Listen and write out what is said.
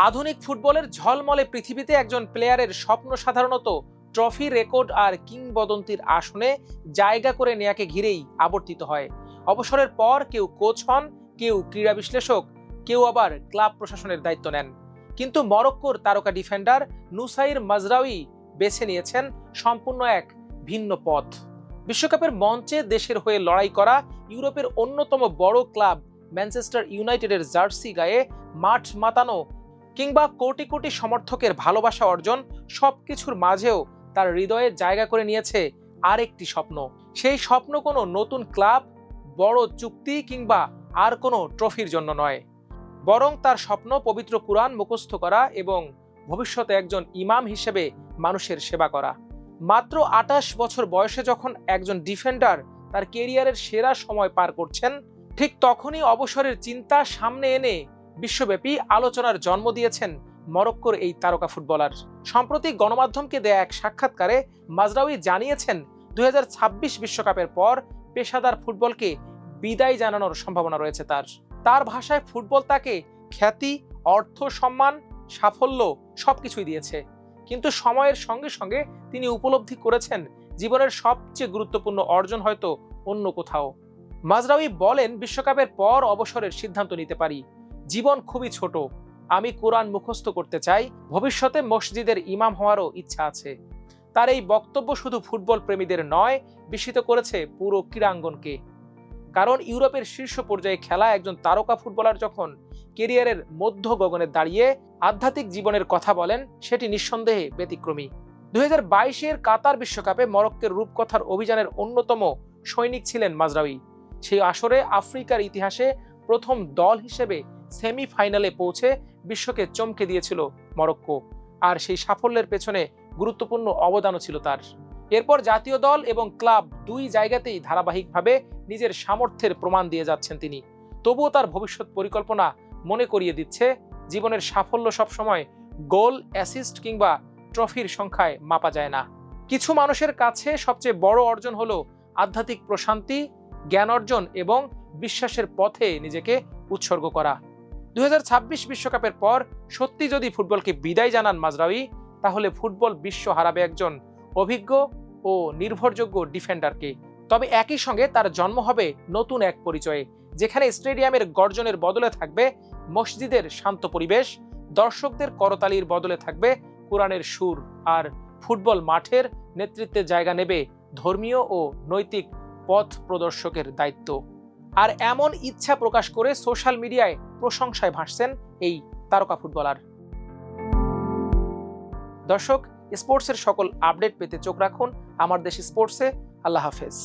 আধুনিক ফুটবলের ঝলমলে পৃথিবীতে একজন প্লেয়ারের স্বপ্ন সাধারণত ট্রফি, রেকর্ড আর কিংবদন্তির আসনে জায়গা করে নেয়াকে ঘিরেই আবর্তিত হয়। অবসরের পর কেউ কোচ হন, কেউ ক্রীড়া বিশ্লেষক, কেউ আবার ক্লাব প্রশাসনের দায়িত্ব নেন। কিন্তু মরক্কোর তারকা ডিফেন্ডার নুসাইর মাজরাউই বেছে নিয়েছেন সম্পূর্ণ এক ভিন্ন পথ। বিশ্বকাপের মঞ্চে দেশের হয়ে লড়াই করা, ইউরোপের অন্যতম বড় ক্লাব ম্যানচেস্টার ইউনাইটেডের জার্সি গায়ে মাঠ মাতানো, কিংবা কোটি কোটি সমর্থকের ভালোবাসা অর্জন, সবকিছুর মাঝেও তার হৃদয়ে জায়গা করে নিয়েছে আরেকটি স্বপ্ন। সেই স্বপ্ন কোনো নতুন ক্লাব, বড় চুক্তি কিংবা আর কোনো ট্রফির জন্য নয়, বরং তার স্বপ্ন পবিত্র কুরআন মুখস্থ করা এবং ভবিষ্যতে একজন ইমাম হিসেবে মানুষের সেবা করা। মাত্র 28 বছর বয়সে যখন একজন ডিফেন্ডার তার কেরিয়ারের সেরা সময় পার করছেন, ঠিক তখনই অবসরের চিন্তা সামনে এনে বিশ্বব্যাপী আলোচনার জন্ম দিয়েছেন মরক্কোর এই তারকা ফুটবলার। সম্প্রতি গণমাধ্যমকে দেয়া এক সাক্ষাৎকারে মাজরাউই জানিয়েছেন 2026 বিশ্বকাপের পর পেশাদার ফুটবলকে বিদায় জানানোর সম্ভাবনা রয়েছে তার ভাষায় ফুটবল তাকে খ্যাতি, অর্থ, সম্মান, সাফল্য সবকিছুই দিয়েছে, কিন্তু সময়ের সঙ্গে সঙ্গে তিনি উপলব্ধি করেছেন জীবনের সবচেয়ে গুরুত্বপূর্ণ অর্জন হয়তো অন্য কোথাও। মাজরাউই বলেন, বিশ্বকাপের পর অবসরের সিদ্ধান্ত নিতে পারি। জীবন খুবই ছোট, আমি কোরআন মুখস্থ করতে চাই, ভবিষ্যতে মসজিদের ইমাম হওয়ারও ইচ্ছা আছে। তার এই বক্তব্য শুধু ফুটবল প্রেমীদের নয়, বিস্মিত করেছে পুরো ক্রীড়াঙ্গনকে। কারণ ইউরোপের শীর্ষ পর্যায়ে খেলা একজন তারকা ফুটবলার যখন কেরিয়ারের মধ্য গগনে দাঁড়িয়ে আধ্যাত্মিক জীবনের কথা বলেন, সেটি নিঃসন্দেহে ব্যতিক্রমী। 2022-এর কাতার বিশ্বকাপে মরক্কোর রূপকথার অভিযানের অন্যতম সৈনিক ছিলেন মাজরাউই। সেই আসরে আফ্রিকার ইতিহাসে প্রথম দল হিসেবে সেমিফাইনালে পৌঁছে বিশ্বকে চমকে দিয়েছিল মরক্কো, আর সেই সাফল্যের পেছনে গুরুত্বপূর্ণ অবদানও ছিল তার। এরপর জাতীয় দল এবং ক্লাব দুই জায়গাতেই ধারাবাহিকভাবে নিজের সামর্থ্যের প্রমাণ দিয়ে যাচ্ছেন তিনি। তবুও তার ভবিষ্যৎ পরিকল্পনা মনে করিয়ে দিচ্ছে, জীবনের সাফল্য সবসময় গোল, অ্যাসিস্ট কিংবা ট্রফির সংখ্যায় মাপা যায় না। কিছু মানুষের কাছে সবচেয়ে বড় অর্জন হলো আধ্যাত্মিক প্রশান্তি, জ্ঞান অর্জন এবং বিশ্বাসের পথে নিজেকে উৎসর্গ করা। 2026 বিশ্বকাপের পর সত্যি যদি ফুটবলকে বিদায় জানান মাজরাউই, তাহলে ফুটবল বিশ্ব হারাবে একজন অভিজ্ঞ ও নির্ভরযোগ্য ডিফেন্ডারকে। তবে একই সঙ্গে তার জন্ম হবে নতুন এক পরিচয়ে, যেখানে স্টেডিয়ামের গর্জনের বদলে থাকবে মসজিদের শান্ত পরিবেশ, দর্শকদের করতালির বদলে থাকবে কোরআনের সুর, আর ফুটবল মাঠের নেতৃত্বে জায়গা নেবে ধর্মীয় ও নৈতিক পথ প্রদর্শকের দায়িত্ব। আর এমন ইচ্ছা প্রকাশ করে সোশ্যাল মিডিয়ায় প্রশংসায় ভাসছেন এই তারকা ফুটবলার। দর্শক, স্পোর্টসের সকল আপডেট পেতে চোখ রাখুন আমার দেশ স্পোর্টসে। আল্লাহ হাফেজ।